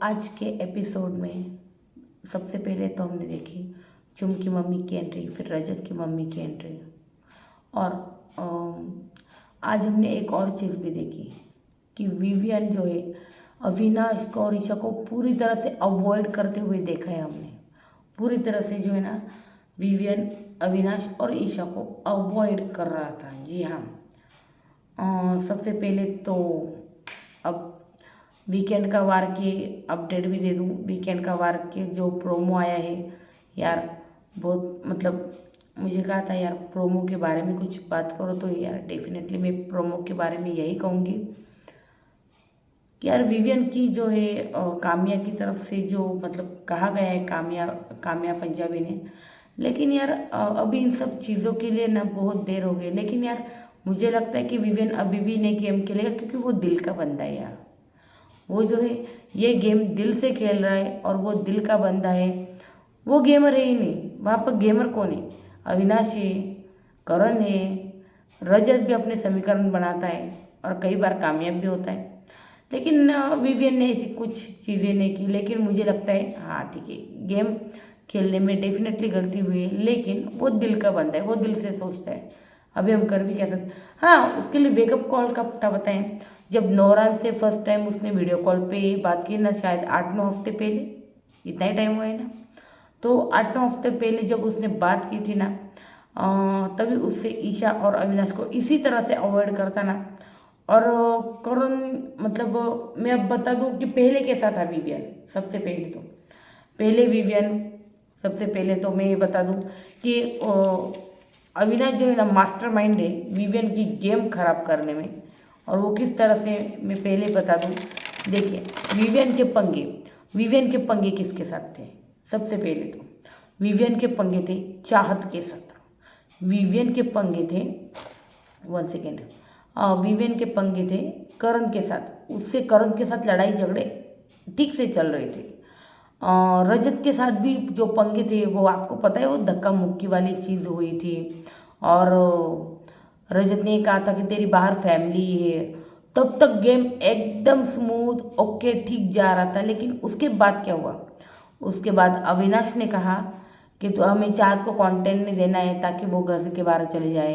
आज के एपिसोड में सबसे पहले तो हमने देखी चुम की मम्मी की एंट्री, फिर रजत की मम्मी की एंट्री, और आज हमने एक और चीज़ भी देखी कि विवियन जो है अविनाश को और ईशा को पूरी तरह से अवॉइड करते हुए देखा है हमने। पूरी तरह से जो है ना, विवियन अविनाश और ईशा को अवॉइड कर रहा था। जी हाँ, सबसे पहले तो अब वीकेंड का वार के अपडेट भी दे दूँ। वीकेंड का वार के जो प्रोमो आया है यार, बहुत मतलब मुझे कहा था यार प्रोमो के बारे में कुछ बात करो, तो यार डेफिनेटली मैं प्रोमो के बारे में यही कहूँगी कि यार विवियन की जो है काम्या की तरफ से जो मतलब कहा गया है काम्या पंजाबी ने, लेकिन यार अभी इन सब चीज़ों के लिए ना बहुत देर हो गई। लेकिन यार मुझे लगता है कि विवियन अभी भी नहीं गेम खेलेगा, क्योंकि वो दिल का बंदा है यार। वो जो है ये गेम दिल से खेल रहा है और वो दिल का बंदा है। वो गेमर है ही नहीं, वहाँ पर गेमर कौन है? अविनाश है, करण है, रजत भी अपने समीकरण बनाता है और कई बार कामयाब भी होता है। लेकिन विवियन ने ऐसी कुछ चीज़ें नहीं की। लेकिन मुझे लगता है हाँ ठीक है, गेम खेलने में डेफिनेटली गलती हुई है, लेकिन वो दिल का बंदा है, वो दिल से सोचता है। अभी हम कर भी क्या सकते। हाँ, उसके लिए वेकअप कॉल कब था बताएं? जब नौरान से फर्स्ट टाइम उसने वीडियो कॉल पे बात की ना, शायद 8-9 हफ्ते पहले, इतना ही टाइम हुआ है ना। तो 8-9 हफ्ते पहले जब उसने बात की थी ना, तभी उससे ईशा और अविनाश को इसी तरह से अवॉइड करता ना। और करण मतलब मैं अब बता दूं कि पहले कैसा था विवियन। सबसे पहले तो मैं ये बता दूं कि अविनाश जो है ना मास्टर माइंड है विवियन की गेम खराब करने में। और वो किस तरह से मैं पहले बता दूं। देखिए, विवियन के पंगे किसके साथ थे? सबसे पहले तो विवियन के पंगे थे चाहत के साथ। विवियन के पंगे थे, वन सेकेंड, विवियन के पंगे थे करण के साथ। उससे करण के साथ लड़ाई झगड़े ठीक से चल रहे थे। रजत के साथ भी जो पंगे थे वो आपको पता है, वो धक्का मुक्की वाली चीज़ हुई थी। और रजत ने कहा था कि तेरी बाहर फैमिली है। तब तक गेम एकदम स्मूथ ओके ठीक जा रहा था। लेकिन उसके बाद क्या हुआ? उसके बाद अविनाश ने कहा कि तो हमें चाहत को कंटेंट नहीं देना है ताकि वो घर के बाहर चले जाए,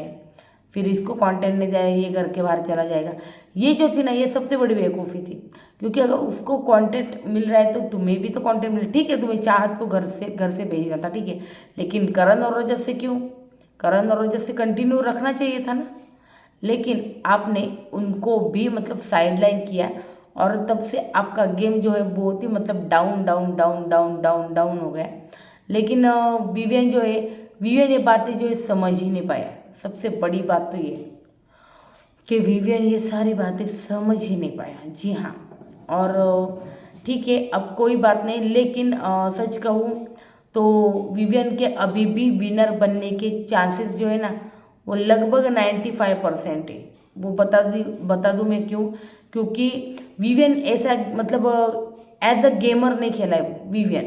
फिर इसको कंटेंट नहीं देना है, ये घर के बाहर चला जाएगा। ये जो थी ना, ये सबसे बड़ी बेवकूफ़ी थी। क्योंकि अगर उसको कंटेंट मिल रहा है तो तुम्हें भी तो कंटेंट मिले। ठीक है, तुम्हें चाहत को घर से भेजना था, ठीक है, लेकिन करण और रजत से क्यों? करण और रजत से कंटिन्यू रखना चाहिए था ना। लेकिन आपने उनको भी मतलब साइडलाइन किया, और तब से आपका गेम जो है बहुत ही मतलब down down down down down down हो गया। लेकिन विवियन ये बातें जो है समझ ही नहीं पाया। सबसे बड़ी बात तो ये कि विवियन ये सारी बातें समझ ही नहीं पाया। जी हाँ, और ठीक है, अब कोई बात नहीं। लेकिन सच कहूँ तो विवियन के अभी भी विनर बनने के चांसेस जो है ना, वो लगभग 95% है। वो बता दूँ मैं क्यों? क्योंकि विवियन ऐसा मतलब एज अ गेमर नहीं खेला है विवियन।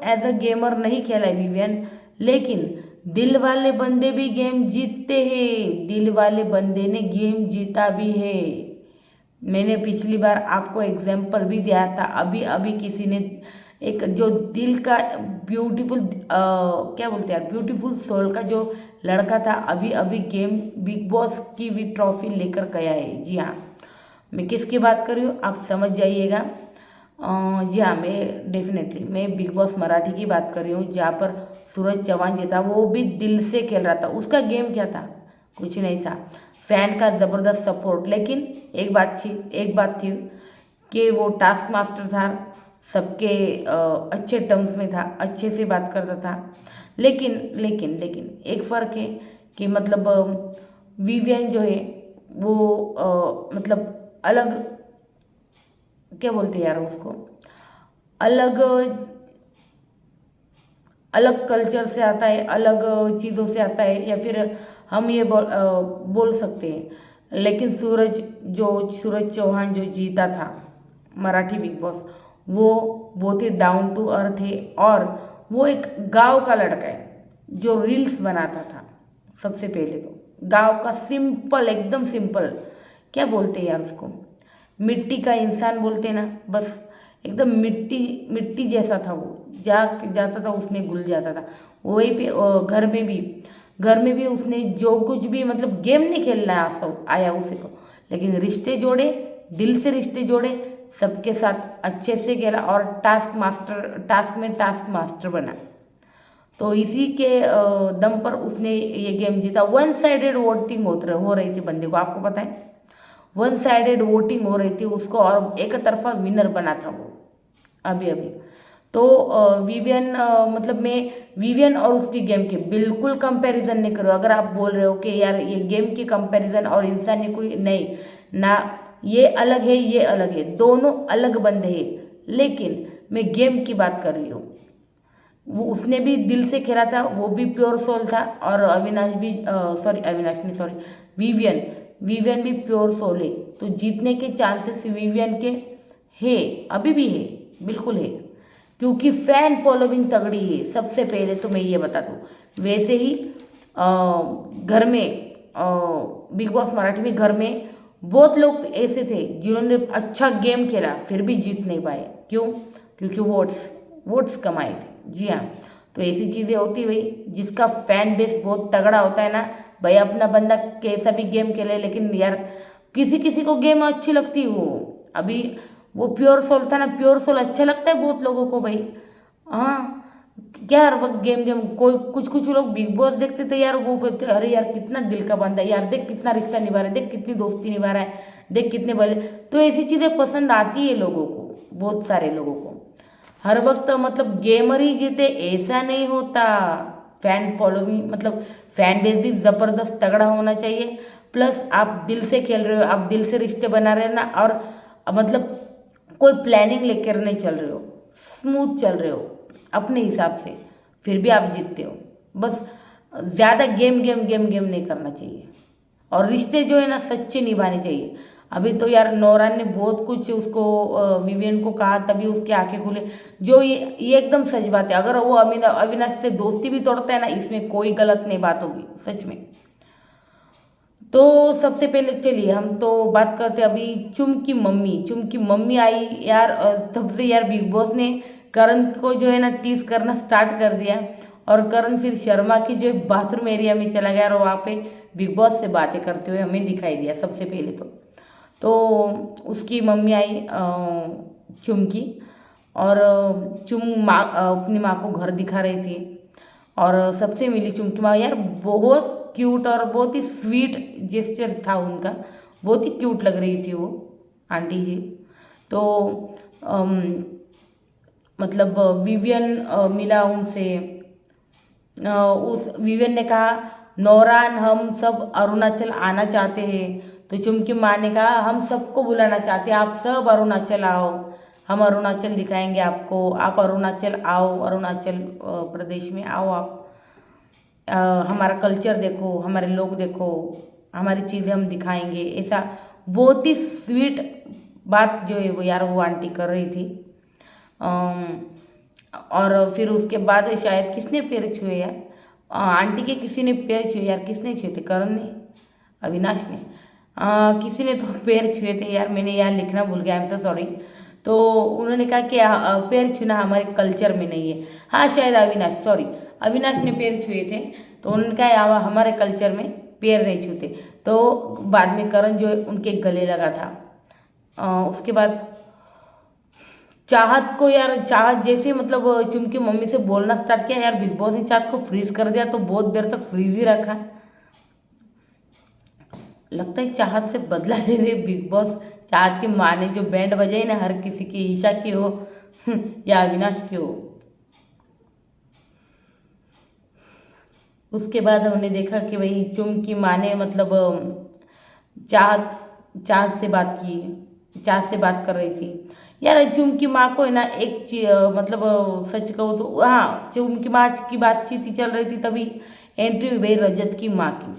एज अ गेमर नहीं खेला है विवियन, लेकिन दिल वाले बंदे भी गेम जीतते हैं। दिल वाले बंदे ने गेम जीता भी है। मैंने पिछली बार आपको एग्जाम्पल भी दिया था। अभी अभी किसी ने एक जो दिल का ब्यूटीफुल क्या बोलते हैं यार, ब्यूटीफुल सोल का जो लड़का था, अभी अभी गेम बिग बॉस की भी ट्रॉफी लेकर गया है। जी हाँ, मैं किसकी बात कर रही हूँ आप समझ जाइएगा। जी हाँ, मैं बिग बॉस मराठी की बात कर रही हूँ, जहाँ पर सूरज चौहान जीता। वो भी दिल से खेल रहा था। उसका गेम क्या था? कुछ नहीं था, फैन का ज़बरदस्त सपोर्ट। लेकिन एक बात थी कि वो टास्क मास्टर था, सबके अच्छे टर्म्स में था, अच्छे से बात करता था। लेकिन एक फ़र्क है कि मतलब विवियन जो है वो मतलब अलग, क्या बोलते हैं यार उसको, अलग अलग कल्चर से आता है, अलग चीज़ों से आता है, या फिर हम ये बोल सकते हैं। लेकिन सूरज चौहान जो जीता था मराठी बिग बॉस, वो बहुत ही डाउन टू अर्थ है। और वो एक गांव का लड़का है जो रील्स बनाता था। सबसे पहले तो गांव का सिंपल, एकदम सिंपल, क्या बोलते हैं यार उसको, मिट्टी का इंसान बोलते हैं ना, बस एकदम मिट्टी मिट्टी जैसा था वो, जाता था उसमें घुल जाता था। वहीं पे घर में भी उसने जो कुछ भी मतलब गेम नहीं खेलना आया उसे को, लेकिन रिश्ते जोड़े, दिल से रिश्ते जोड़े, सबके साथ अच्छे से खेला और टास्क मास्टर बना। तो इसी के दम पर उसने ये गेम जीता। वन साइडेड वोटिंग हो रही थी बंदे को, आपको पता है, वन साइडेड वोटिंग हो रही थी उसको और एक तरफा विनर बना था वो अभी अभी। तो विवियन मतलब मैं विवियन और उसकी गेम के बिल्कुल कंपैरिजन नहीं करो। अगर आप बोल रहे हो कि यार ये गेम की कंपैरिजन और इंसानी कोई नहीं ना, ये अलग है ये अलग है, दोनों अलग बंदे हैं। लेकिन मैं गेम की बात कर रही हूँ, वो उसने भी दिल से खेला था, वो भी प्योर सोल था। और अविनाश भी अविनाश नहीं सॉरी विवियन भी प्योर सोल है। तो जीतने के चांसेस विवियन के है, अभी भी है, बिल्कुल है, क्योंकि फैन फॉलोइंग तगड़ी है। सबसे पहले तो मैं ये बता दूँ। वैसे ही घर में बिग बॉस मराठी में घर में बहुत लोग ऐसे थे जिन्होंने अच्छा गेम खेला फिर भी जीत नहीं पाए। क्यों? क्योंकि वोट्स कमाए थे। जी हाँ, तो ऐसी चीज़ें होती भाई, जिसका फैन बेस बहुत तगड़ा होता है ना भाई, अपना बंदा कैसा भी गेम खेले, लेकिन यार किसी किसी को गेम अच्छी लगती है। वो अभी वो प्योर सोल था ना, प्योर सोल अच्छा लगता है बहुत लोगों को भाई। हाँ, क्या हर वक्त गेम गेम, कोई कुछ लोग बिग बॉस देखते थे यार, वो बोलते अरे यार कितना दिल का बंदा है यार, देख कितना रिश्ता निभा रहा है, देख कितनी दोस्ती निभा रहा है, देख कितने भले। तो ऐसी चीज़ें पसंद आती है लोगों को, बहुत सारे लोगों को। हर वक्त मतलब गेमर ही जीते ऐसा नहीं होता। फैन फॉलोइंग मतलब फैन बेस भी ज़बरदस्त तगड़ा होना चाहिए। प्लस आप दिल से खेल रहे हो, आप दिल से रिश्ते बना रहे हो ना, और मतलब कोई प्लानिंग लेकर नहीं चल रहे हो, स्मूथ चल रहे हो अपने हिसाब से, फिर भी आप जीतते हो। बस ज़्यादा गेम नहीं करना चाहिए, और रिश्ते जो है ना सच्चे निभाने चाहिए। अभी तो यार नौरान ने बहुत कुछ उसको विवियन को कहा, तभी उसकी आंखें खुले। जो ये एकदम सच बात है। अगर वो अविनाश से दोस्ती भी तोड़ता है ना, इसमें कोई गलत नहीं बात होगी सच में। तो सबसे पहले चलिए हम तो बात करते हैं अभी चुम की मम्मी आई यार। तब से यार बिग बॉस ने करण को जो है ना टीज करना स्टार्ट कर दिया, और करण फिर शर्मा की जो बाथरूम एरिया में चला गया और वहाँ पे बिग बॉस से बातें करते हुए हमें दिखाई दिया सबसे पहले तो उसकी मम्मी आई चुमकी, और चुम माँ अपनी माँ को घर दिखा रही थी, और सबसे मिली चुमकी माँ। यार बहुत क्यूट और बहुत ही स्वीट जेस्चर था उनका, बहुत ही क्यूट लग रही थी वो आंटी जी। तो मतलब विवियन मिला उनसे। उस विवियन ने कहा नौरान हम सब अरुणाचल आना चाहते हैं। तो चुमकी माँ ने कहा हम सबको बुलाना चाहते हैं, आप सब अरुणाचल आओ, हम अरुणाचल दिखाएंगे आपको, आप अरुणाचल आओ, अरुणाचल प्रदेश में आओ आप, हमारा कल्चर देखो, हमारे लोग देखो, हमारी चीज़ें हम दिखाएंगे। ऐसा बहुत ही स्वीट बात जो है वो यार वो आंटी कर रही थी। और फिर उसके बाद शायद किसने पैर छुए यार, आंटी के किसी ने पैर छुए यार, किसने छुए थे? करण ने, अविनाश ने, किसी ने तो पैर छुए थे यार, मैंने यार लिखना भूल गया, आई एम सो सॉरी। तो उन्होंने कहा कि पैर छूना हमारे कल्चर में नहीं है। हाँ शायद अविनाश ने पैर छुए थे, तो उन्होंने कहा हमारे कल्चर में पैर नहीं छूते। तो बाद में करण जो है उनके गले लगा था। उसके बाद चाहत जैसे मतलब चुमकी मम्मी से बोलना स्टार्ट किया यार, बिग बॉस ने चाहत को फ्रीज कर दिया, तो बहुत देर तक फ्रीज ही रखा। लगता है चाहत से बदला ले रहे बिग बॉस। चाहत की माँ ने जो बैंड बजाई ना, हर किसी की, ईशा की हो या अविनाश की हो। उसके बाद हमने देखा कि भाई चुम की माँ ने मतलब चाहत से बात की, चाहत से बात कर रही थी यार। चुम की माँ को है ना एक मतलब सच कहूँ तो हाँ, चुम की माँ की बातचीत ही चल रही थी, तभी एंट्री हुई भाई रजत की माँ की।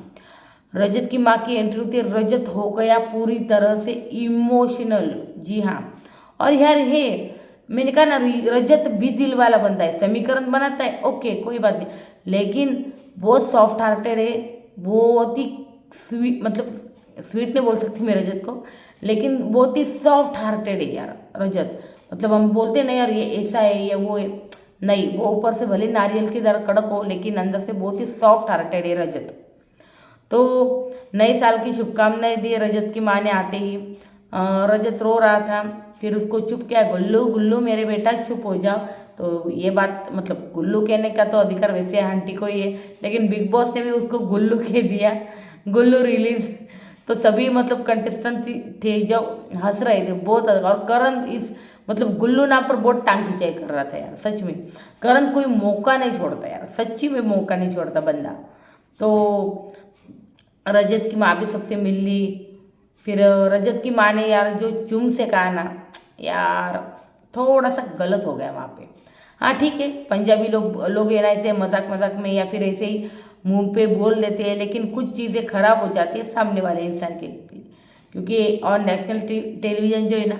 रजत की माँ की एंट्री होती है, रजत हो गया पूरी तरह से इमोशनल। जी हाँ, और यार है, मैंने कहा ना रजत भी दिल वाला बंदा है, समीकरण बनाता है ओके कोई बात नहीं, लेकिन बहुत सॉफ्ट हार्टेड है, बहुत ही स्वीट, मतलब स्वीट नहीं बोल सकती मैं रजत को, लेकिन बहुत ही सॉफ्ट हार्टेड है यार। रजत, मतलब हम बोलते नहीं यार ये ऐसा है या वो है, नहीं, वो ऊपर से भले नारियल की तरह कड़क हो लेकिन अंदर से बहुत ही सॉफ्ट हार्टेड है रजत। तो नए साल की शुभकामनाएं दी रजत की माँ ने आते ही। रजत रो रहा था, फिर उसको चुप किया, गुल्लू गुल्लू मेरे बेटा चुप हो जाओ। तो ये बात मतलब गुल्लू कहने का तो अधिकार वैसे आंटी को ही है, लेकिन बिग बॉस ने भी उसको गुल्लू कह दिया, गुल्लू रिलीज। तो सभी मतलब कंटेस्टेंट थे जो हंस रहे थे बहुत, और करण इस मतलब गुल्लू नाम पर बहुत टांग खिंचाई कर रहा था यार, सच में करण कोई मौका नहीं छोड़ता यार, सच्ची में मौका नहीं छोड़ता बंदा। तो रजत की माँ भी सबसे मिल ली। फिर रजत की माँ ने यार जो चुम से कहा ना यार, थोड़ा सा गलत हो गया वहाँ पे। हाँ ठीक है, पंजाबी लोग लोग ये ना ऐसे मजाक मजाक में या फिर ऐसे ही मुंह पे बोल देते हैं, लेकिन कुछ चीज़ें खराब हो जाती है सामने वाले इंसान के लिए, क्योंकि और नेशनल टेलीविज़न जो है ना,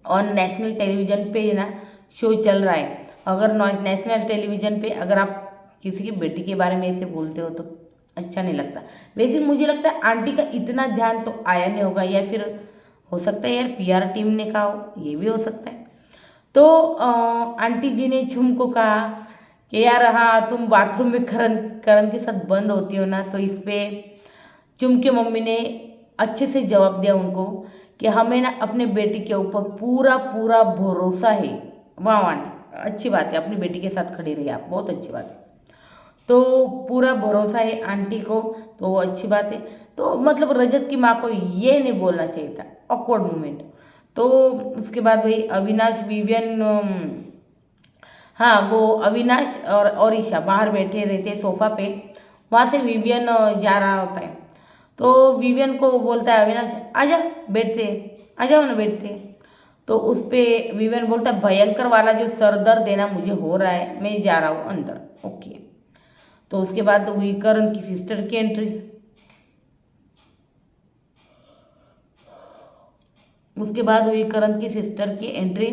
और नेशनल टेलीविज़न पे ना शो चल रहा है। अगर नेशनल टेलीविज़न पे अगर आप किसी की बेटी के बारे में ऐसे बोलते हो तो अच्छा नहीं लगता। वैसे मुझे लगता है आंटी का इतना ध्यान तो आया नहीं होगा, या फिर हो सकता है यार पीआर टीम ने कहा हो, ये भी हो सकता है। तो आंटी जी ने झुम को कहा कि यार हाँ तुम बाथरूम में करण करण के साथ बंद होती हो ना, तो इस पे चुम के मम्मी ने अच्छे से जवाब दिया उनको कि हमें ना अपने बेटी के ऊपर पूरा पूरा भरोसा है। वाह आंटी, अच्छी बात है, अपनी बेटी के साथ खड़ी रही आप, बहुत अच्छी बात है। तो पूरा भरोसा है आंटी को, तो वो अच्छी बात है। तो मतलब रजत की माँ को ये नहीं बोलना चाहिए था, ऑकवर्ड मोमेंट। तो उसके बाद भाई अविनाश विवियन, हाँ वो अविनाश और ईशा बाहर बैठे रहते सोफा पे, वहाँ से विवियन जा रहा होता है। तो विवियन को बोलता है अविनाश आजा बैठते, आ जाओ ना बैठते। तो उस पे विवियन बोलता है भयंकर वाला जो सर दर्द देना मुझे हो रहा है, मैं जा रहा हूँ अंदर, ओके। तो उसके बाद हुई करण की सिस्टर की एंट्री। उसके बाद हुई करण की सिस्टर की एंट्री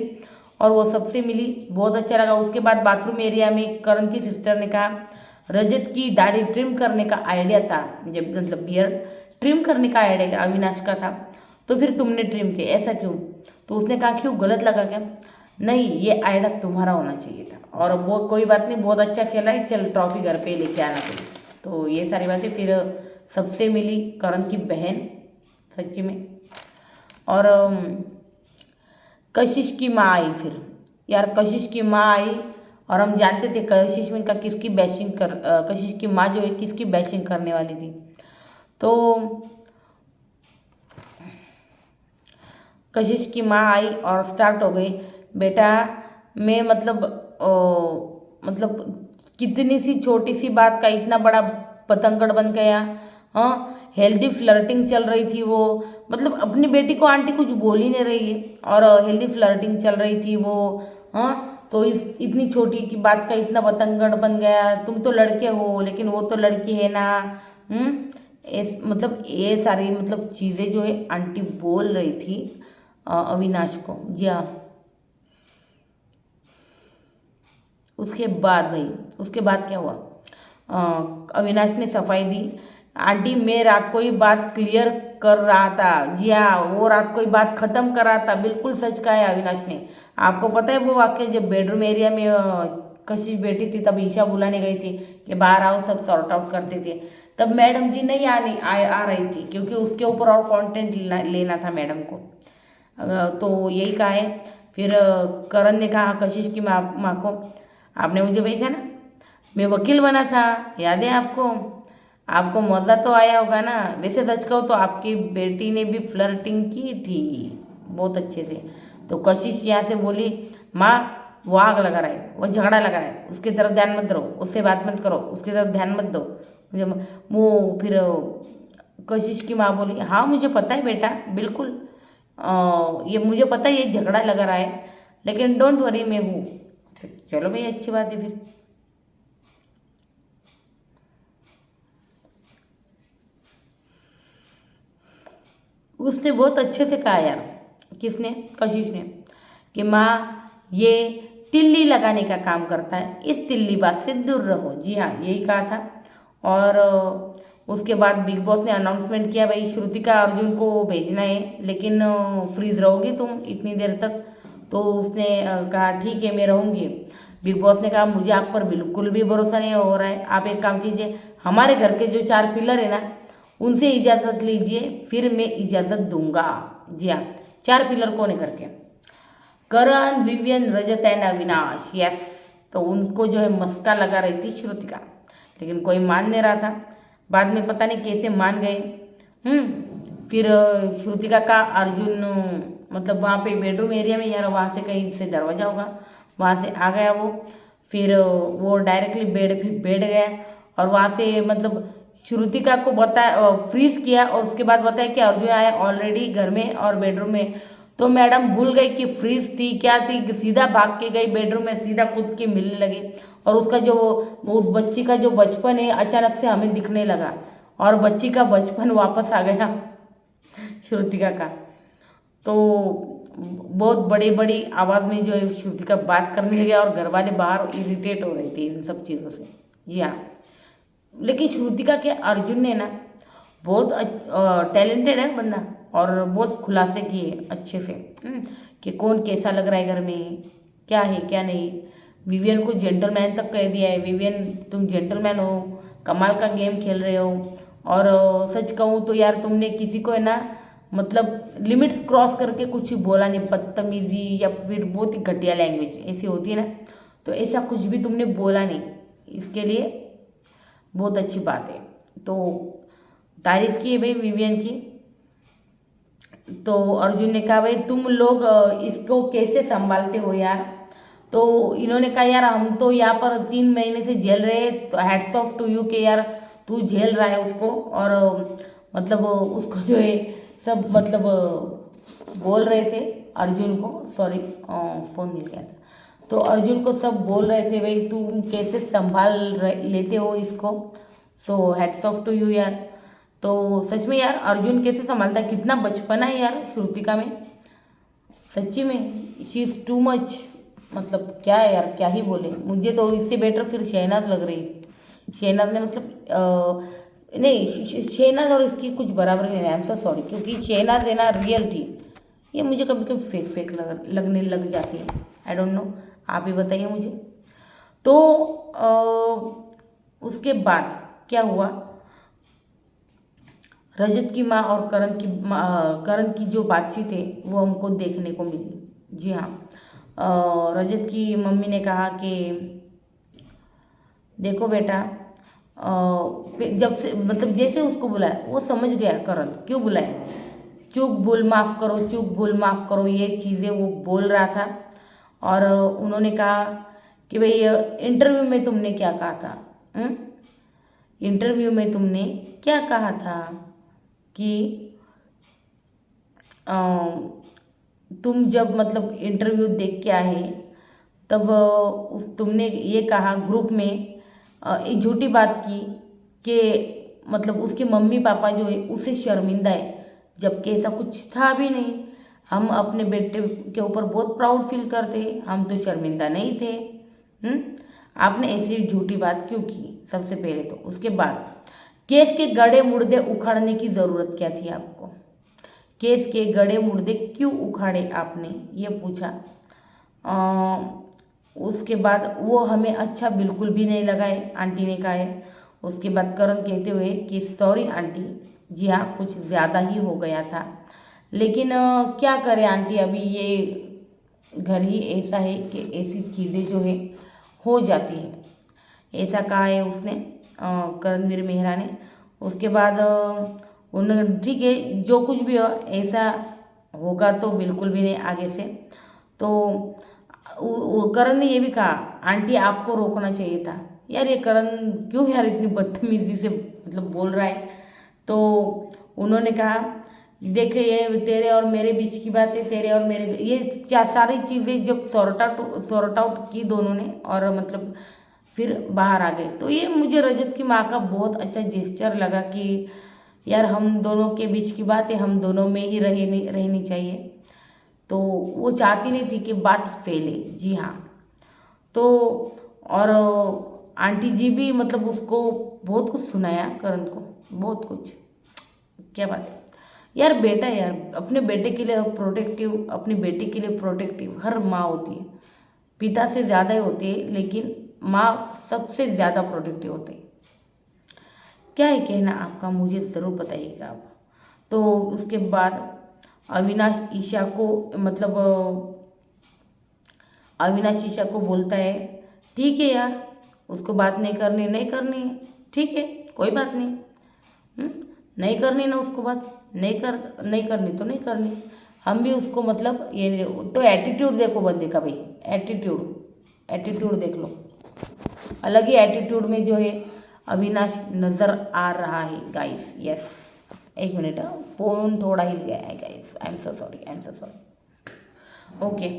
और वो सबसे मिली, बहुत अच्छा लगा। उसके बाद बाथरूम एरिया में करण की सिस्टर ने कहा रजत की दाढ़ी ट्रिम करने का आइडिया था, जब मतलब बियर्ड ट्रिम करने का आइडिया अविनाश का था, तो फिर तुमने ट्रिम किया, ऐसा क्यों? तो उसने कहा क्यों, गलत लगा क्या? नहीं, ये आइडिया तुम्हारा होना चाहिए था, और वो कोई बात नहीं, बहुत अच्छा खेला है, चल ट्रॉफी घर पे लेके आना चाहिए। तो ये सारी बातें फिर सबसे मिली करण की बहन, सच्ची में। और कशिश की माँ आई फिर, यार कशिश की माँ आई, और हम जानते थे कशिश में का किसकी बैशिंग कर कशिश की माँ जो है किसकी बैशिंग करने वाली थी। तो कशिश की माँ आई और स्टार्ट हो गई, बेटा मैं मतलब कितनी सी छोटी सी बात का इतना बड़ा पतंगड़ बन गया। हाँ, हेल्दी फ्लर्टिंग चल रही थी वो, मतलब अपनी बेटी को आंटी कुछ बोल ही नहीं रही है, और हेल्दी फ्लर्टिंग चल रही थी वो। हाँ, तो इस इतनी छोटी की बात का इतना पतंगड़ बन गया, तुम तो लड़के हो लेकिन वो तो लड़की है ना। मतलब ये सारी मतलब चीज़ें जो है आंटी बोल रही थी अविनाश को, जी हाँ। उसके बाद भाई, उसके बाद क्या हुआ, अविनाश ने सफाई दी, आंटी मैं रात को ही बात क्लियर कर रहा था, जी हाँ वो रात को ही बात खत्म कर रहा था, बिल्कुल सच कहा है अविनाश ने। आपको पता है वो वाक्य जब बेडरूम एरिया में कशिश बैठी थी तब ईशा बुलाने गई थी कि बाहर आओ सब सॉर्ट आउट करते थे, तब मैडम जी नहीं आ रही थी क्योंकि उसके ऊपर और कंटेंट लेना था मैडम को। तो यही कहा है। फिर करण ने कहा कशिश की माँ को, आपने मुझे भेजा ना, मैं वकील बना था, याद है आपको? आपको मज़ा तो आया होगा ना? वैसे सच कहो तो आपकी बेटी ने भी फ्लर्टिंग की थी बहुत अच्छे से। तो कशिश यहाँ से बोली, माँ वो आग लगा रहा है, वो झगड़ा लगा रहा है, उसकी तरफ ध्यान मत दो, उससे बात मत करो, उसकी तरफ ध्यान मत दो मुझे। वो फिर कशिश की माँ बोली, हाँ मुझे पता है बेटा, बिल्कुल ये मुझे पता है ये झगड़ा लगा रहा है, लेकिन डोंट वरी मैं हूँ। तो चलो भाई अच्छी बात है फिर। उसने बहुत अच्छे से कहा यार, किसने? कशिश ने, कि माँ ये तिल्ली लगाने का काम करता है, इस तिल्ली बात से दूर रहो, जी हाँ यही कहा था। और उसके बाद बिग बॉस ने अनाउंसमेंट किया, भाई श्रुतिका अर्जुन को भेजना है, लेकिन फ्रीज रहोगी तुम इतनी देर तक। तो उसने कहा ठीक है मैं रहूँगी। बिग बॉस ने कहा मुझे आप पर बिल्कुल भी भरोसा नहीं हो रहा है, आप एक काम कीजिए, हमारे घर के जो 4 पिलर है ना उनसे इजाज़त लीजिए, फिर मैं इजाज़त दूंगा। जी हाँ, 4 पिलर कौन है घर के? Karan, Vivian, Rajat and Avinash. Yes, तो उनको जो है मस्का लगा रही थी श्रुतिका, लेकिन कोई मान नहीं रहा था। बाद में पता नहीं कैसे मान गए। फिर श्रुतिका का अर्जुन मतलब वहाँ पे बेडरूम एरिया में, यार वहाँ से कहीं से दरवाजा होगा, वहाँ से आ गया वो। फिर वो डायरेक्टली बेड पे बैठ गया और वहाँ से मतलब श्रुतिका को बताया, फ्रीज किया, और उसके बाद बताया कि अर्जुन आया ऑलरेडी घर में और बेडरूम में। तो मैडम भूल गई कि फ्रीज थी क्या थी, सीधा भाग के गई बेडरूम में, सीधा कूद के मिलने लगी। और उसका जो उस बच्ची का जो बचपन है अचानक से हमें दिखने लगा, और बच्ची का बचपन वापस आ गया श्रुतिका का। तो बहुत बड़ी बड़ी आवाज़ में जो है श्रुतिका बात करने लगे, और घर वाले बाहर इरिटेट हो रहे थे इन सब चीज़ों से। जी हाँ, लेकिन श्रुतिका के अर्जुन ने ना बहुत टैलेंटेड है बंदा, और बहुत खुलासे किए अच्छे से कि कौन कैसा लग रहा है घर में, क्या है क्या नहीं। विवियन को जेंटलमैन तक कह दिया है, विवियन तुम जेंटलमैन हो, कमाल का गेम खेल रहे हो। और सच कहूँ तो यार तुमने किसी को है ना मतलब लिमिट्स क्रॉस करके कुछ ही बोला नहीं, बदतमीजी या फिर बहुत ही घटिया लैंग्वेज ऐसी होती है ना, तो ऐसा कुछ भी तुमने बोला नहीं, इसके लिए बहुत अच्छी बात है। तो तारीफ की है भाई विवियन की। तो अर्जुन ने कहा भाई तुम लोग इसको कैसे संभालते हो यार? तो इन्होंने कहा यार हम तो यहाँ पर 3 महीने से झेल रहे हैं, तो हैट्स ऑफ टू यू कि यार तू झेल रहा है उसको। और मतलब उसको जो है सब मतलब बोल रहे थे अर्जुन को, सॉरी फ़ोन मिल गया था। तो अर्जुन को सब बोल रहे थे भाई तुम कैसे संभाल लेते हो इसको, so hats off to you यार। तो सच में यार अर्जुन कैसे संभालता है, कितना बचपना है यार श्रुतिका में, सच्ची में शी इज़ टू मच। मतलब क्या है यार, क्या ही बोले, मुझे तो इससे बेटर फिर शहनाज लग रही थी। शहनाज ने मतलब नहीं, शहनाज और इसकी कुछ बराबर नहीं है, आई एम सो सॉरी, क्योंकि शहनाज है ना रियल थी, ये मुझे कभी कभी फेक फेक लगने लग जाती है। आई डोंट नो, आप ही बताइए मुझे। तो उसके बाद क्या हुआ, रजत की माँ और करण की जो बातचीत है वो हमको देखने को मिली। जी हाँ, रजत की मम्मी ने कहा कि देखो बेटा, जब से मतलब जैसे उसको बुलाया वो समझ गया करण क्यों बुलाया, चूक भूल माफ़ करो, चूक भूल माफ़ करो, ये चीज़ें वो बोल रहा था। और उन्होंने कहा कि भाई इंटरव्यू में तुमने क्या कहा था, इंटरव्यू में तुमने क्या कहा था कि तुम जब मतलब इंटरव्यू देख के आए तब तुमने ये कहा ग्रुप में एक झूठी बात की कि मतलब उसके मम्मी पापा जो है उसे शर्मिंदा है, जबकि ऐसा कुछ था भी नहीं। हम अपने बेटे के ऊपर बहुत प्राउड फील करते, हम तो शर्मिंदा नहीं थे। आपने ऐसी झूठी बात क्यों की सबसे पहले तो। उसके बाद केस के गड़े मुर्दे उखाड़ने की ज़रूरत क्या थी आपको, केस के गड़े मुर्दे क्यों उखाड़े आपने, ये पूछा। उसके बाद वो हमें अच्छा बिल्कुल भी नहीं लगा है, आंटी ने कहा है। उसके बाद करण कहते हुए कि सॉरी आंटी, जी हाँ कुछ ज़्यादा ही हो गया था, लेकिन क्या करें आंटी, अभी ये घर ही ऐसा है कि ऐसी चीज़ें जो है हो जाती है, ऐसा कहा है उसने, करणवीर मेहरा ने। उसके बाद उन्होंने ठीक है जो कुछ भी हो ऐसा होगा तो बिल्कुल भी नहीं आगे से। तो करण ने ये भी कहा आंटी आपको रोकना चाहिए था। यार ये करण क्यों यार इतनी बदतमीजी से मतलब बोल रहा है। तो उन्होंने कहा देख ये तेरे और मेरे बीच की बात है, तेरे और मेरे ये सारी चीज़ें जब सॉर्ट आउट की दोनों ने और मतलब फिर बाहर आ गए। तो ये मुझे रजत की माँ का बहुत अच्छा जेस्चर लगा कि यार हम दोनों के बीच की बात है, हम दोनों में ही रहनी चाहिए। तो वो चाहती नहीं थी कि बात फैले। जी हाँ, तो और आंटी जी भी मतलब उसको बहुत कुछ सुनाया करण को, बहुत कुछ। क्या बात है यार, बेटा यार अपने बेटे के लिए प्रोटेक्टिव, अपनी बेटी के लिए प्रोटेक्टिव हर माँ होती है, पिता से ज़्यादा ही होती है, लेकिन माँ सबसे ज़्यादा प्रोटेक्टिव होती है। क्या है कहना आपका, मुझे ज़रूर बताइएगा आप। तो उसके बाद अविनाश ईशा को मतलब अविनाश ईशा को बोलता है ठीक है यार, उसको बात नहीं करनी, नहीं करनी है, ठीक है कोई बात नहीं। नहीं करनी ना उसको बात, नहीं करनी तो नहीं करनी। हम भी उसको मतलब ये तो एटीट्यूड देखो बंदे का भाई, एटीट्यूड देख लो, अलग ही एटीट्यूड में जो है अविनाश नज़र आ रहा है गाइस। यस, एक मिनट, फ़ोन थोड़ा हिल गया है guys, I am so sorry. Okay,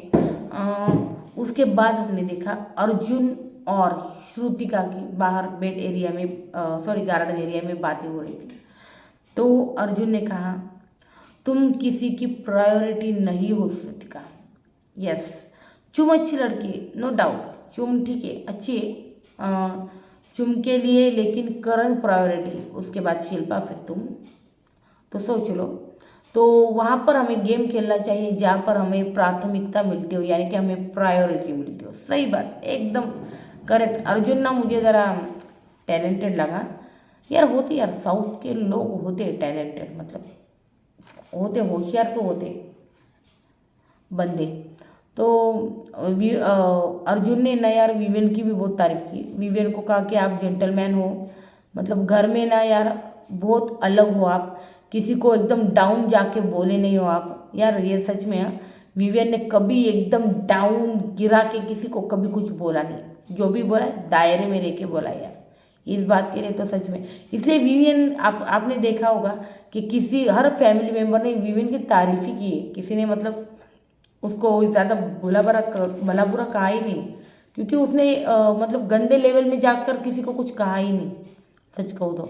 उसके बाद हमने देखा अर्जुन और श्रुतिका की बाहर बेड एरिया में गार्डन एरिया में बातें हो रही थी। तो अर्जुन ने कहा तुम किसी की प्रायोरिटी नहीं हो श्रुतिका। यस, चुम अच्छी लड़की है, नो डाउट, चुम ठीक है, अच्छी है चुम के लिए, लेकिन करण प्रायोरिटी, उसके बाद शिल्पा, फिर तुम। तो सोच लो, तो वहाँ पर हमें गेम खेलना चाहिए जहाँ पर हमें प्राथमिकता मिलती हो, यानी कि हमें प्रायोरिटी मिलती हो। सही बात, एकदम करेक्ट। अर्जुन ना मुझे ज़रा टैलेंटेड लगा यार, होते यार साउथ के लोग होते टैलेंटेड, मतलब होते होशियार, तो होते बंदे। तो अर्जुन ने ना यार विवेन की भी बहुत तारीफ की, विवेन को कहा कि आप जेंटलमैन हो, मतलब घर में ना यार बहुत अलग हो आप, किसी को एकदम डाउन जाके बोले नहीं हो आप यार, ये सच में है। विवेन ने कभी एकदम डाउन गिरा के किसी को कभी कुछ बोला नहीं, जो भी बोला दायरे में रह के बोला यार, इस बात के लिए तो सच में। इसलिए विवेन आपने देखा होगा कि किसी हर फैमिली मेम्बर ने विवेन की तारीफ ही की है, किसी ने मतलब उसको ज़्यादा भला बुरा कहा ही नहीं, क्योंकि उसने मतलब गंदे लेवल में जाकर किसी को कुछ कहा ही नहीं, सच कहूँ तो।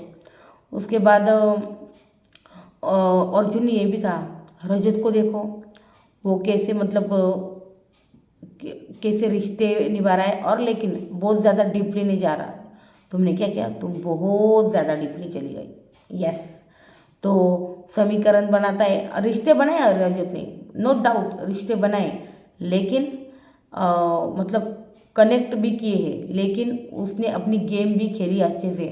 उसके बाद अर्जुन ने ये भी कहा रजत को देखो, वो कैसे मतलब कैसे रिश्ते निभा रहा है, और लेकिन बहुत ज़्यादा डीपली नहीं जा रहा। तुमने क्या किया, तुम बहुत ज़्यादा डीपली चली गई। यस, तो समीकरण बनाता है, रिश्ते बनाए रजत ने, नो डाउट रिश्ते बनाए, लेकिन मतलब कनेक्ट भी किए हैं, लेकिन उसने अपनी गेम भी खेली अच्छे से,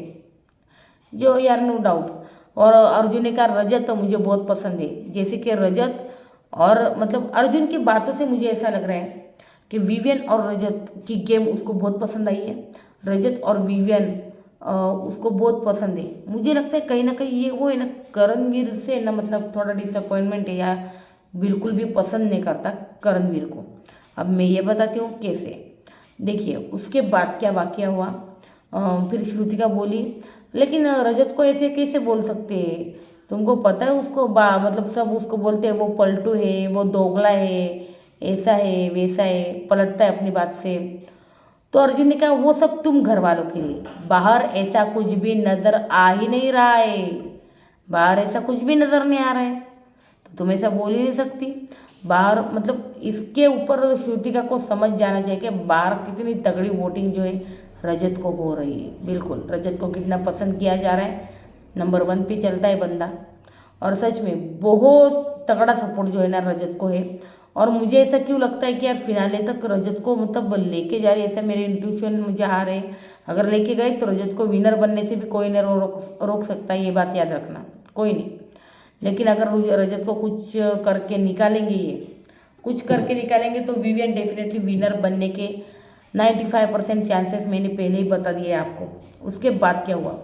जो यार नो डाउट। और अर्जुन ने कहा रजत तो मुझे बहुत पसंद है, जैसे कि रजत और मतलब अर्जुन की बातों से मुझे ऐसा लग रहा है कि विवियन और रजत की गेम उसको बहुत पसंद आई है, रजत और विवियन उसको बहुत पसंद है। मुझे लगता है कहीं ना कहीं ये वो है ना, करणवीर से ना मतलब थोड़ा डिसअपॉइंटमेंट है, या बिल्कुल भी पसंद नहीं करता करणवीर को। अब मैं ये बताती हूँ कैसे। देखिए उसके बाद क्या वाकया हुआ, फिर श्रुतिका बोली लेकिन रजत को ऐसे कैसे बोल सकते हैं, तुमको पता है उसको मतलब सब उसको बोलते हैं वो पलटू है, वो दोगला है, ऐसा है वैसा है, पलटता है अपनी बात से। तो अर्जुन ने कहा वो सब तुम घर वालों के लिए, बाहर ऐसा कुछ भी नज़र आ ही नहीं रहा है, बाहर ऐसा कुछ भी नज़र नहीं आ रहा है, तो तुम ऐसा बोल ही नहीं सकती बाहर। मतलब इसके ऊपर श्रुतिका को समझ जाना चाहिए कि बाहर कितनी तगड़ी वोटिंग जो है रजत को हो रही है। बिल्कुल रजत को कितना पसंद किया जा रहा है, नंबर 1 पे चलता है बंदा, और सच में बहुत तगड़ा सपोर्ट जो है ना रजत को है। और मुझे ऐसा क्यों लगता है कि यार फिनाले तक रजत को मतलब लेके जा रही है, ऐसा मेरे इंट्यूशन मुझे आ रहे हैं। अगर लेके गए तो रजत को विनर बनने से भी कोई नहीं रोक सकता, ये बात याद रखना, कोई नहीं। लेकिन अगर रजत को कुछ करके निकालेंगे, ये कुछ करके निकालेंगे, तो विवियन डेफिनेटली विनर बनने के 95% चांसेस मैंने पहले ही बता दिए आपको। उसके बाद क्या हुआ,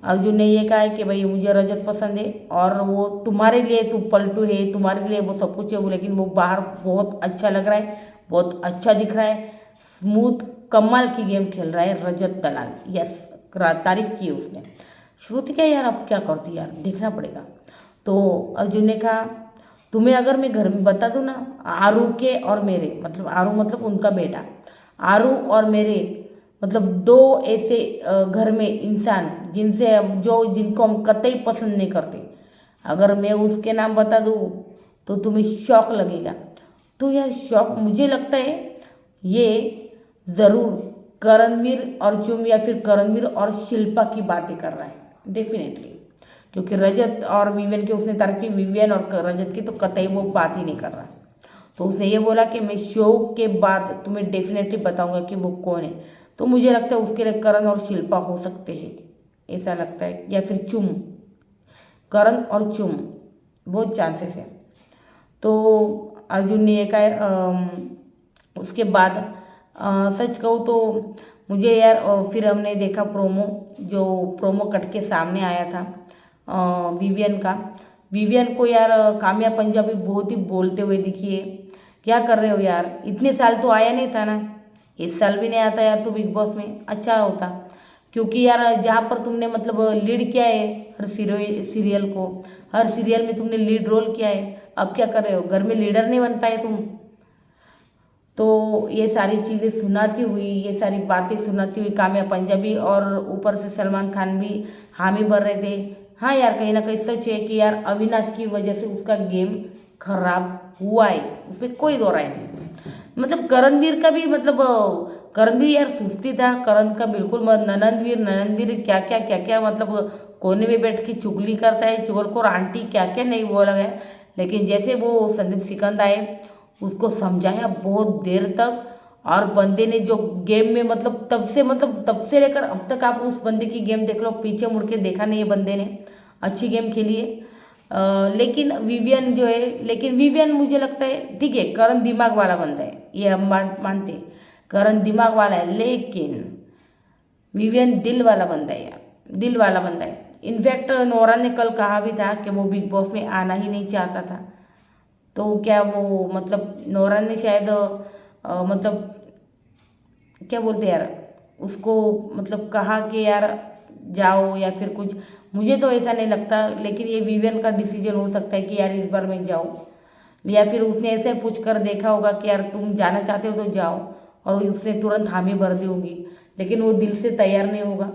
अर्जुन ने ये कहा है कि भाई मुझे रजत पसंद है, और वो तुम्हारे लिए तू पलटू है, तुम्हारे लिए वो सब कुछ है, वो लेकिन वो बाहर बहुत अच्छा लग रहा है, बहुत अच्छा दिख रहा है, स्मूथ कमाल की गेम खेल रहा है रजत दलाल। यस, तारीफ की उसने। श्रुतिका यार अब क्या करती यार, देखना पड़ेगा। तो अर्जुन ने कहा तुम्हें अगर मैं घर में बता दूँ ना, आरू के और मेरे, मतलब आरू मतलब उनका बेटा, आरू और मेरे मतलब 2 ऐसे घर में इंसान जिनको हम कतई पसंद नहीं करते, अगर मैं उसके नाम बता दूँ तो तुम्हें शौक लगेगा। तो यार शौक, मुझे लगता है ये ज़रूर करणवीर और चुम या फिर करणवीर और शिल्पा की बातें कर रहा है, डेफिनेटली, क्योंकि रजत और विवियन की उसने तारीफ की, विवियन और रजत की तो कतई वो बात ही नहीं कर रहा। तो उसने ये बोला कि मैं शो के बाद तुम्हें डेफिनेटली बताऊंगा कि वो कौन है। तो मुझे लगता है उसके लिए करण और शिल्पा हो सकते हैं, ऐसा लगता है, या फिर चुम, करण और चुम, बहुत चांसेस है। तो अर्जुन ने ये कहा। उसके बाद सच कहूँ तो मुझे यार फिर हमने देखा प्रोमो, जो प्रोमो कट के सामने आया था विवियन का। विवियन को यार काम्या पंजाबी बहुत ही बोलते हुए दिखी है। क्या कर रहे हो यार, इतने साल तो आया नहीं था ना, इस साल भी नहीं आता यार तो बिग बॉस में, अच्छा होता। क्योंकि यार जहाँ पर तुमने मतलब लीड किया है हर सीरियल को, हर सीरियल में तुमने लीड रोल किया है, अब क्या कर रहे हो, घर में लीडर नहीं बन पाए तुम। तो ये सारी चीज़ें सुनाती हुई, ये सारी बातें सुनाती हुई काम्या पंजाबी, और ऊपर से सलमान खान भी हामी भर रहे थे। हाँ यार, कहीं ना कहीं सच है कि यार अविनाश की वजह से उसका गेम खराब हुआ है, उसमें कोई दो राय नहीं। मतलब करणवीर का भी मतलब करणवीर यार सुस्ती था, करण का बिल्कुल ननंदवीर क्या क्या मतलब कोने में बैठ के चुगली करता है, चुगलखोर आंटी क्या क्या नहीं बोला गया। लेकिन जैसे वो संदीप सिकंद आए, उसको समझाया बहुत देर तक, और बंदे ने जो गेम में मतलब तब से लेकर अब तक आप उस बंदे की गेम देख लो, पीछे मुड़ के देखा नहीं है बंदे ने, अच्छी गेम खेली है। लेकिन विवियन जो है, लेकिन विवियन मुझे लगता है ठीक है, करण दिमाग वाला बंदा है, ये हम मानते हैं, करण दिमाग वाला है, लेकिन विवियन दिल वाला बंदा है यार, दिल वाला बंदा है। इनफैक्ट नोरा ने कल कहा भी था कि वो बिग बॉस में आना ही नहीं चाहता था। तो क्या वो मतलब नोरा ने शायद मतलब क्या बोलते यार उसको, मतलब कहा कि यार जाओ या फिर कुछ, मुझे तो ऐसा नहीं लगता। लेकिन ये विवियन का डिसीजन हो सकता है कि यार इस बार मैं जाऊँ, या फिर उसने ऐसे पूछ कर देखा होगा कि यार तुम जाना चाहते हो तो जाओ, और उसने तुरंत हामी भर दी होगी। लेकिन वो दिल से तैयार नहीं होगा,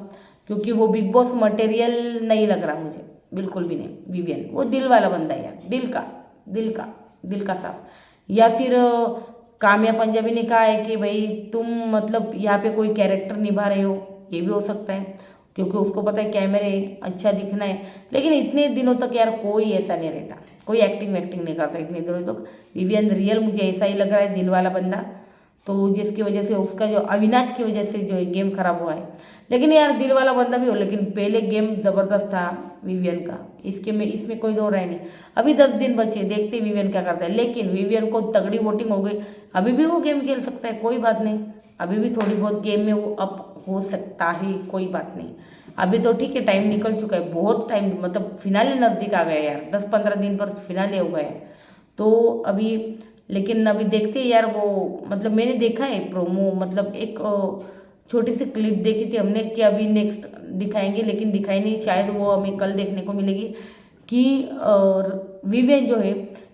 क्योंकि वो बिग बॉस मटेरियल नहीं लग रहा मुझे, बिल्कुल भी नहीं। विवियन वो दिल वाला बंदा है यार, दिल का साफ। या फिर काम्या पंजाबी ने कहा है कि भाई तुम मतलब यहाँ पे कोई कैरेक्टर निभा रहे हो, ये भी हो सकता है, क्योंकि उसको पता है कैमरे अच्छा दिखना है। लेकिन इतने दिनों तक यार कोई ऐसा नहीं रहता, कोई एक्टिंग वैक्टिंग नहीं करता इतने दिनों तक। विवियन रियल मुझे ऐसा ही लग रहा है, दिल वाला बंदा। तो जिसकी वजह से उसका जो अविनाश की वजह से जो गेम खराब हुआ है। लेकिन यार दिल वाला बंदा भी हो, लेकिन पहले गेम ज़बरदस्त था विवियन का, इसमें कोई दो राय नहीं। अभी 10 दिन बचे, देखते हैं विवियन क्या करता है। लेकिन विवियन को तगड़ी वोटिंग हो गई, अभी भी वो गेम खेल सकता है, कोई बात नहीं। अभी भी थोड़ी बहुत गेम में वो अप हो सकता है, कोई बात नहीं। अभी तो ठीक है, टाइम निकल चुका है, बहुत टाइम, मतलब फिनाले नज़दीक आ गया यार, 10-15 दिन पर फिनाले हो गए। तो अभी, लेकिन अभी देखते हैं यार वो, मतलब मैंने देखा है प्रोमो, मतलब एक छोटी सी क्लिप देखी थी हमने कि अभी नेक्स्ट दिखाएंगे, लेकिन दिखाई नहीं, शायद वो हमें कल देखने को मिलेगी कि विवेक जो है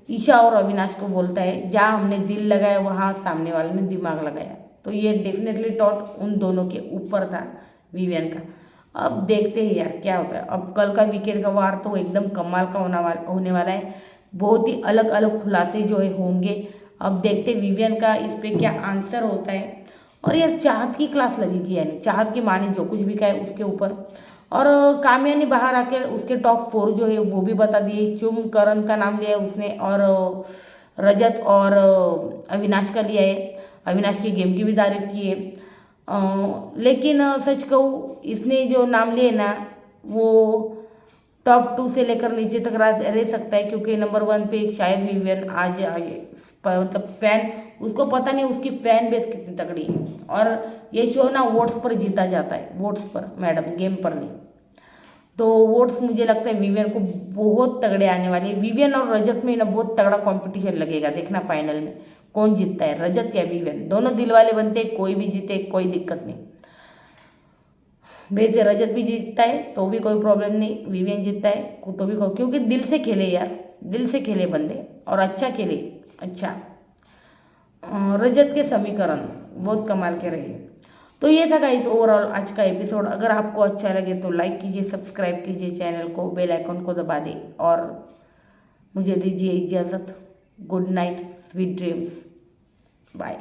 ईशा और अविनाश को बोलता है जहाँ हमने दिल लगाया वहाँ सामने वाले ने दिमाग लगाया। तो ये डेफिनेटली टॉट उन दोनों के ऊपर था विवियन का। अब देखते हैं यार क्या होता है। अब कल का वीकेंड का वार तो एकदम कमाल का होने वाला है, बहुत ही अलग अलग खुलासे जो है होंगे। अब देखते विवियन का इस पे क्या आंसर होता है। और यार चाहत की क्लास लगेगी, यानी चाहत की माने जो कुछ भी कहे उसके ऊपर। और काम्या ने बाहर आकर उसके टॉप 4 जो है वो भी बता दिए। चुम करण का नाम लिया है उसने, और रजत और अविनाश का लिया है, अविनाश की गेम की भी तारीफ की है। लेकिन सच कहूँ इसने जो नाम लिए ना वो टॉप 2 से लेकर नीचे तक रह सकता है, क्योंकि नंबर 1 पे शायद विवियन आ जाए। मतलब फैन, उसको पता नहीं उसकी फैन बेस कितनी तगड़ी है। और ये शो ना वोट्स पर जीता जाता है, वोट्स पर मैडम, गेम पर नहीं। तो वोट्स मुझे लगता है विवियन को बहुत तगड़े आने वाले हैं। विवियन और रजत में ना बहुत तगड़ा कंपटीशन लगेगा, देखना फाइनल में कौन जीतता है, रजत या विवियन। दोनों दिल वाले बनते, कोई भी जीते कोई दिक्कत नहीं। वैसे रजत भी जीतता है तो भी कोई प्रॉब्लम नहीं, विवियन जीतता है तो भी क्योंकि दिल से खेले यार, दिल से खेले बंदे, और अच्छा खेले, अच्छा। रजत के समीकरण बहुत कमाल के रहे। तो ये था गाइस ओवरऑल आज का एपिसोड। अगर आपको अच्छा लगे तो लाइक कीजिए, सब्सक्राइब कीजिए चैनल को, बेल आइकन को दबा दें, और मुझे दीजिए इजाज़त। Good night, sweet dreams, bye.